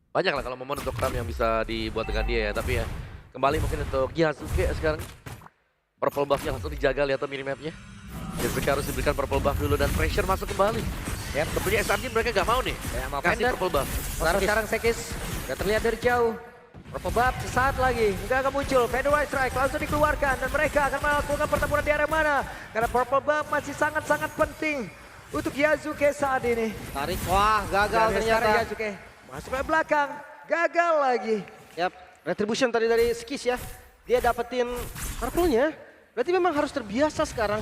banyak lah kalau momen untuk Ram yang bisa dibuat dengan dia ya. Tapi ya kembali mungkin untuk Yasuke sekarang. Purple buff-nya langsung dijaga, lihat tuh minimapnya. Yasuke harus diberikan purple buff dulu dan pressure masuk kembali. Ya, tentunya SRG mereka gak mau nih mau kasih pendek. purple buff. Sekarang Sekis udah terlihat dari jauh. Purple buff sesaat lagi nggak akan muncul. Federal Strike langsung dikeluarkan dan mereka akan melakukan pertempuran di area mana? Karena purple buff masih sangat-sangat penting untuk Yasuke saat ini. Tarik, wah gagal Dan ternyata. sekarang Yasuke masuk ke belakang, gagal lagi. Yap, retribution tadi dari Skis ya. Dia dapetin purple-nya. Berarti memang harus terbiasa sekarang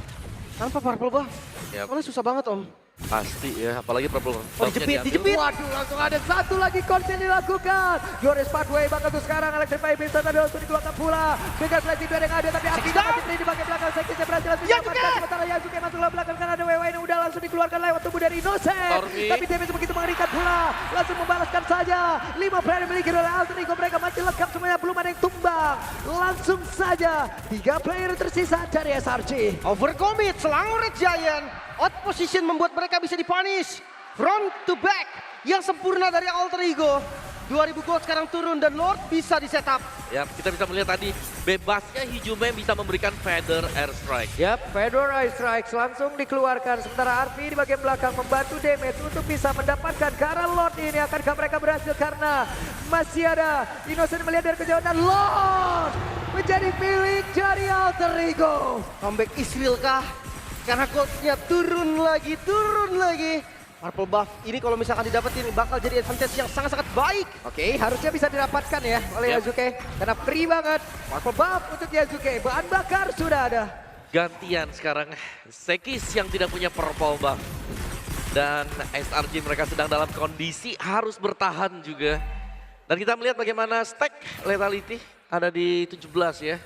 tanpa purple buff. Yap. Soalnya susah banget om. Pasti ya, apalagi purple buff-nya dijepit, diambil. dijepit. Waduh, langsung ada satu lagi konsen dilakukan. Yoris Pathway bakal tuh sekarang Electrify bisa tapi langsung dikeluarkan pula. Dengan flashing yang ada tapi apinya masih terjadi di bagian belakang. Sekisnya berhasil langsung didapatkan. Sementara Yasuke masuk ke belakang karena ada WW yang udah langsung dikeluarkan lewat tubuh dari Innocent. Stormy. Tapi damage begitu mengerikan pula. Langsung membalaskan saja. 5 player yang dimiliki oleh Alter Ego, mereka masih lengkap semuanya, belum ada yang tumbang. Langsung saja 3 player tersisa dari SRG. Overcommit, Selangor Red Giant. Out position membuat mereka bisa dipunish. Front to back yang sempurna dari Alter Ego. 2000 gold sekarang turun dan Lord bisa di setup. Ya, kita bisa melihat tadi bebasnya Hijume bisa memberikan Feather Airstrike. Yap, Fedor Ice Strikes langsung dikeluarkan. Sementara Arfi di bagian belakang membantu damage untuk bisa mendapatkan ke arah Lord ini. Akankah mereka berhasil karena masih ada Innocent melihat dari kejauhan dan Lord menjadi milik dari Alter Ego. Comeback Israel kah? Karena goldnya turun lagi, turun lagi. Purple buff ini kalau misalkan didapetin bakal jadi advantage yang sangat-sangat baik. Oke, harusnya bisa didapatkan ya oleh Yap. Yasuke. Karena free banget. Purple buff untuk Yasuke. Bahan bakar sudah ada. Gantian sekarang Sekis yang tidak punya purple buff. Dan SRG mereka sedang dalam kondisi harus bertahan juga. Dan kita melihat bagaimana stack lethality ada di 17 ya.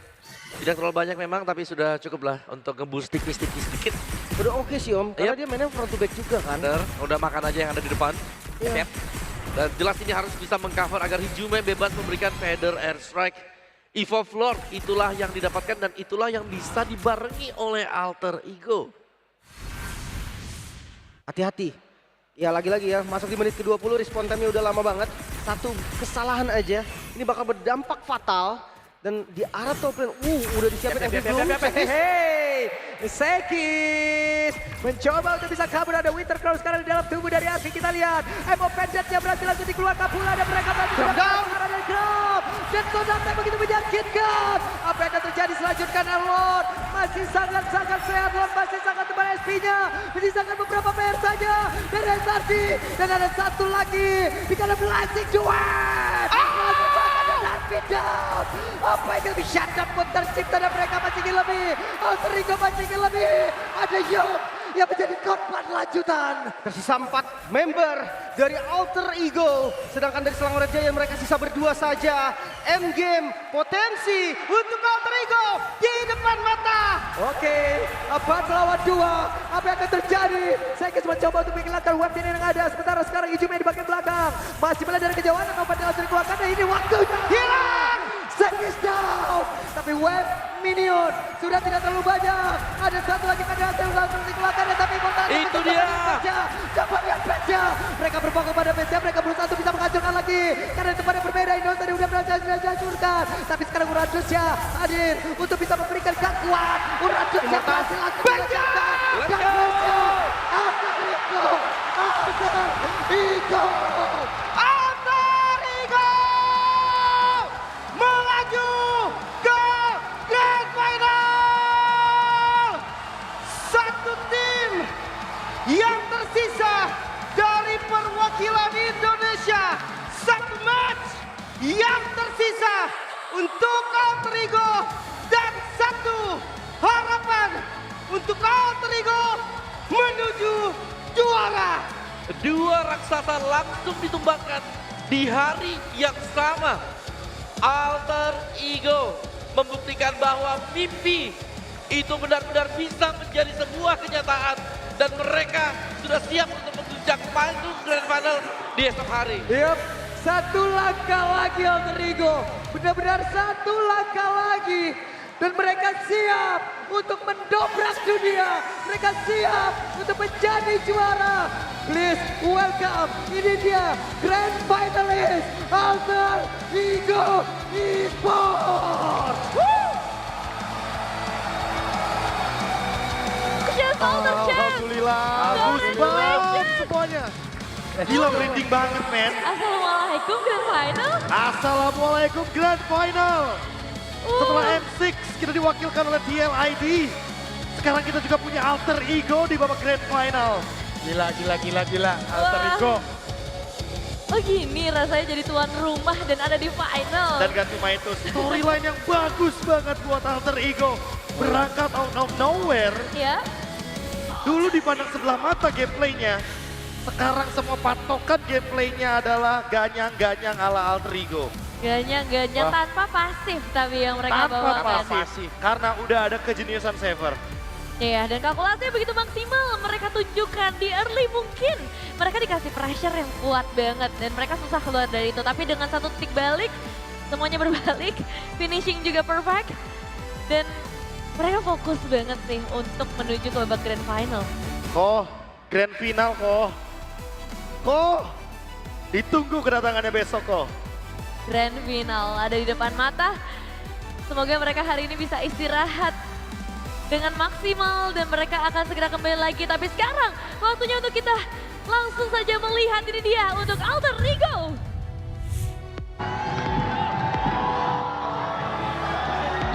Tidak terlalu banyak memang tapi sudah cukup lah untuk nge-boost tipis-tipis sedikit. Udah oke sih om, karena Yap. dia mainnya front to back juga kan. Bener, udah makan aja yang ada di depan. Iya. Yep. Dan jelas ini harus bisa mengcover agar Hijume bebas memberikan Feather Airstrike. Evolve Lord itulah yang didapatkan dan itulah yang bisa dibarengi oleh Alter Ego. Hati-hati. Ya lagi-lagi ya, masuk di menit ke-20, respon time-nya udah lama banget. Satu kesalahan aja, ini bakal berdampak fatal. Dan di arah top lane, udah disiapin MVP belum? Hey, Sekis mencoba untuk bisa kabur. Ada Winter Crown sekarang di dalam tubuh dari Arfi. Kita lihat Emo Pendantnya berhasil langsung dikeluarkan pula dan mereka berhasil Down. dari Grab. Dan kontaknya begitu menyakitkan. Apa yang akan terjadi selanjutnya? Lord masih sangat-sangat sehat. Lord masih sangat tebal SP-nya. Menyisakan beberapa player saja dari SRG. Dan ada satu lagi di dalam Blazing Duet. Down. Apa yang lebih shutdown pun tercipta dan mereka masih ingin lebih. Alter Ego masih ingin lebih. Ada Young yang menjadi korban lanjutan. Tersisa 4 member dari Alter Ego. Sedangkan dari Selangor Red Giant mereka sisa berdua saja. Endgame potensi untuk Alter Ego di depan mata. Oke, 4 melawan 2. Apa yang akan terjadi? Sekis mencoba untuk menghilangkan web ini yang ada. Sementara sekarang Hijume di bagian belakang. Masih melihat dari kejauhan. Obat yang langsung dikeluarkan. Dan ini waktunya. Hilang! Sekis down. Tapi web minion sudah tidak terlalu banyak. Ada satu lagi kandidat yang langsung dikeluarkan. Tapi Itu dia. Coba lihat Peja. Mereka berfokus pada Peja. Mereka berusaha untuk bisa menghancurkan lagi. Karena tempat yang berbeda. Indo tadi udah berhasil dihancurkan. Tapi sekarang Uranusnya hadir untuk bisa memberikan kekuatan. Uranusnya berhasil langsung dihancurkan. Let's go. Alter Ego. Alter Ego. Alter Ego melaju ke Grand Final. Satu tim yang tersisa dari perwakilan Indonesia. Satu match yang tersisa untuk Alter Ego. Dan satu harapan untuk Alter Ego menuju juara. Dua raksasa langsung ditumbangkan di hari yang sama. Alter Ego membuktikan bahwa mimpi itu benar-benar bisa menjadi sebuah kenyataan. Dan mereka sudah siap untuk menguncang panggung Grand Final di esok hari. Yap, satu langkah lagi Alter Ego. Benar-benar satu langkah lagi. Dan mereka siap untuk mendobrak dunia. Mereka siap untuk menjadi juara. Please welcome, ini dia Grand Finalist Alter Ego Esports. Chef Alter Chef. Alhamdulillah, bagus Congratulations. banget semuanya. Gila merinding banget men. Assalamualaikum Grand Final. Assalamualaikum Grand Final. Setelah M6 kita diwakilkan oleh DLID. Sekarang kita juga punya Alter Ego di babak Grand Final. Gila. Alter Wah. Ego. Oh gini rasanya jadi tuan rumah dan ada di final. Dan gak cuma itu, storyline yang bagus banget buat Alter Ego. Berangkat out of nowhere. Ya, Dulu dipandang sebelah mata gameplaynya. Sekarang semua patokan gameplaynya adalah ganyang-ganyang ala Alter Ego. ganyang-ganyang Wah. tanpa pasif tapi yang mereka Tanpa bawakan. pasif. Karena udah ada kejeniusan Saver. Iya, dan kalkulasinya begitu maksimal mereka tunjukkan di early mungkin. Mereka dikasih pressure yang kuat banget dan mereka susah keluar dari itu. Tapi dengan satu titik balik, semuanya berbalik, finishing juga perfect. Dan mereka fokus banget sih untuk menuju ke babak grand final. Grand Final ditunggu kedatangannya besok Grand final ada di depan mata. Semoga mereka hari ini bisa istirahat dengan maksimal dan mereka akan segera kembali lagi. Tapi sekarang waktunya untuk kita langsung saja melihat ini dia untuk Alter Ego.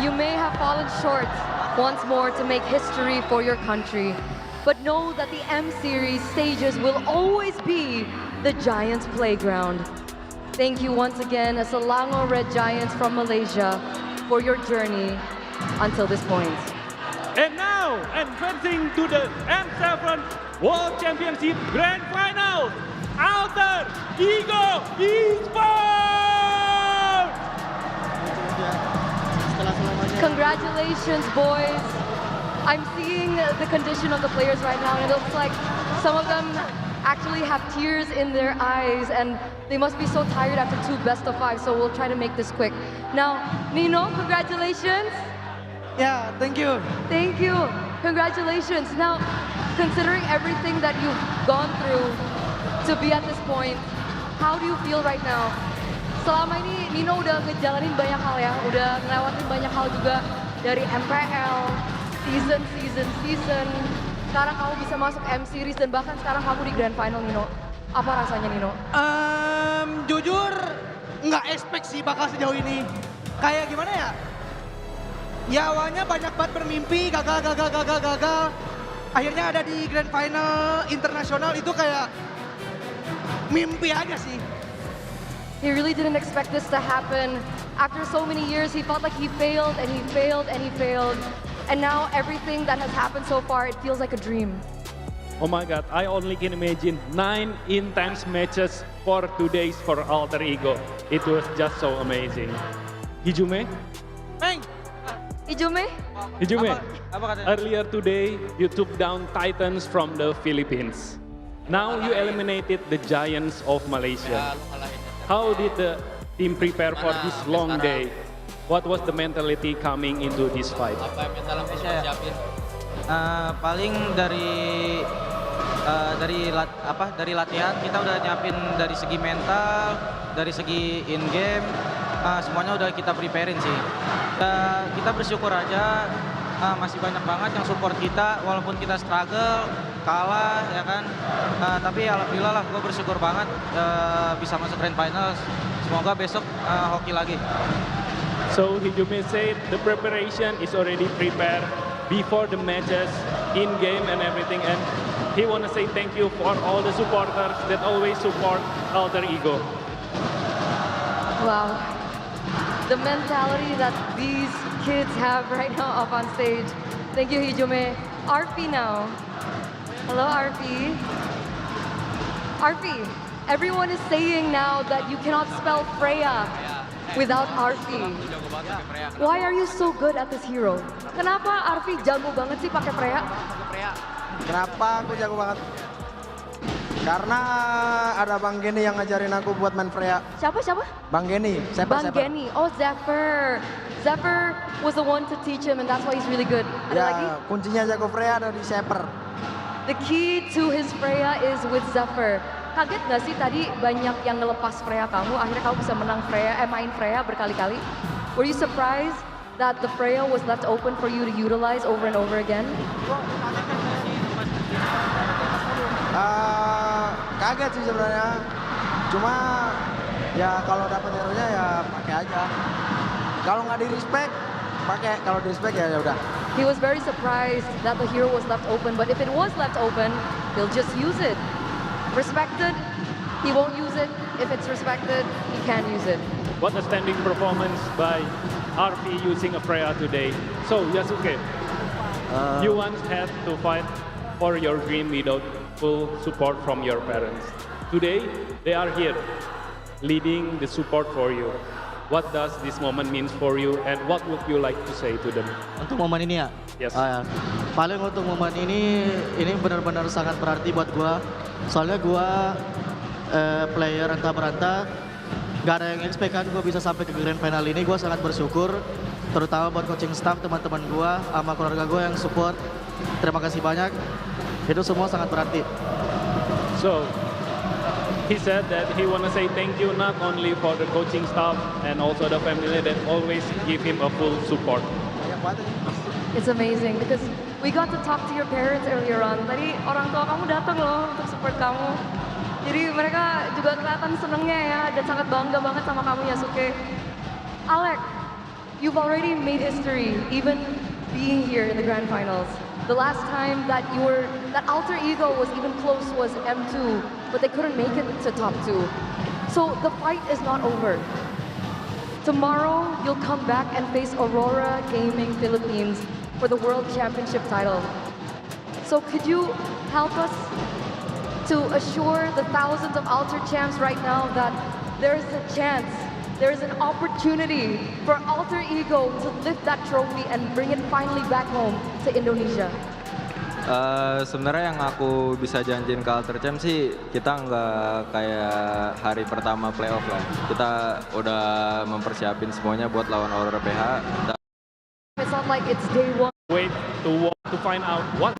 You may have fallen short once more to make history for your country, but know that the M-Series stages will always be the Giants' playground. Thank you once again, Selangor Red Giants from Malaysia, for your journey until this point. And now, advancing to the M7 World Championship Grand Final, Alter Ego Esports! Congratulations, boys. I'm seeing the condition of the players right now, and it looks like some of them actually have tears in their eyes, and they must be so tired after 2 best-of-5, so we'll try to make this quick. Now, Nino, congratulations. Ya, thank you. Thank you. Congratulations. Now, considering everything that you've gone through to be at this point, how do you feel right now? Selama ini Nino udah ngejalanin banyak hal ya, udah ngelewatin banyak hal juga dari MPL, season. Sekarang kamu bisa masuk M-Series dan bahkan sekarang kamu di Grand Final, Nino. Apa rasanya, Nino? Jujur nggak expect sih bakal sejauh ini. Kayak gimana ya? Ya awalnya banyak banget bermimpi, gagal. Akhirnya ada di Grand Final internasional itu kayak mimpi aja sih. He really didn't expect this to happen. After so many years, he felt like he failed and he failed and he failed. And now everything that has happened so far, it feels like a dream. Oh my God, I only can imagine 9 intense matches for 2 days for Alter Ego. It was just so amazing. Hijume? Ijume? Hijume, Apa katanya? earlier today you took down Titans from the Philippines. Now you eliminated the Giants of Malaysia. How did the team prepare for this long day? What was the mentality coming into this fight? Paling dari latihan kita udah nyiapin dari segi mental, dari segi in game, semuanya udah kita preparein sih. Kita bersyukur aja masih banyak banget yang support kita walaupun kita struggle, kalah ya kan. Tapi alhamdulillah lah, gue bersyukur banget bisa masuk Grand Finals. Semoga besok hoki lagi. So Hijume said the preparation is already prepared before the matches, in game and everything, and he want to say thank you for all the supporters that always support Alter Ego. Wow. The mentality that these kids have right now up on stage. Thank you, Hijume. Arfi now. Hello, Arfi. Arfi, everyone is saying now that you cannot spell Freya without Arfi. Why are you so good at this hero? Kenapa Arfi jago banget sih pakai Freya? Kenapa aku jago banget? Karena ada Bang Geni yang ngajarin aku buat main Freya. Siapa? Bang Geni, Bang Geni. Oh, Zephyr. Zephyr was the one to teach him and that's why he's really good. Ada lagi? Ya, kuncinya jago Freya ada di Shaper. The key to his Freya is with Zephyr. Kaget nggak sih tadi banyak yang ngelepas Freya kamu, akhirnya kamu bisa menang main Freya berkali-kali? Were you surprised that the Freya was left open for you to utilize over and over again? Kaget sih sebenarnya. Cuma ya kalau dapat hero-nya ya pakai aja. Kalau nggak di respect, pakai. Kalau di respect ya udah. He was very surprised that the hero was left open, but if it was left open, he'll just use it. Respected, he won't use it. If it's respected, he can use it. What a standing performance by RP using a Freya today. So Yasuke, you once had to fight for your dream without full support from your parents. Today, they are here, leading the support for you. What does this moment mean for you and what would you like to say to them? Untuk momen ini ya? Yes. Ya. Paling untuk momen ini benar-benar sangat berarti buat gua. Soalnya gua player entah berantah, gak ada yang expect kan gua bisa sampai ke grand final ini. Gua sangat bersyukur, terutama buat coaching staff, teman-teman gua, sama keluarga gua yang support. Terima kasih banyak. Itu semua sangat berarti. So, he said that he want to say thank you not only for the coaching staff and also the family that always give him a full support. It's amazing because we got to talk to your parents earlier on. Tadi orang tua kamu datang loh untuk support kamu. Jadi mereka juga kelihatan senengnya ya dan sangat bangga banget sama kamu Yasuke. Alec, you've already made history even being here in the grand finals. The last time that Alter Ego was even close was M2, but they couldn't make it to top 2. So the fight is not over. Tomorrow, you'll come back and face Aurora Gaming Philippines for the World Championship title. So could you help us to assure the thousands of Alter champs right now that there's a chance, there's an opportunity for Alter Ego to lift that trophy and bring it finally back home to Indonesia? Sebenarnya yang aku bisa janjiin ke Alter Champ sih, kita nggak kayak hari pertama playoff lah. Kita udah mempersiapin semuanya buat lawan Aurora PH. It's not like it's day one. Wait to find out what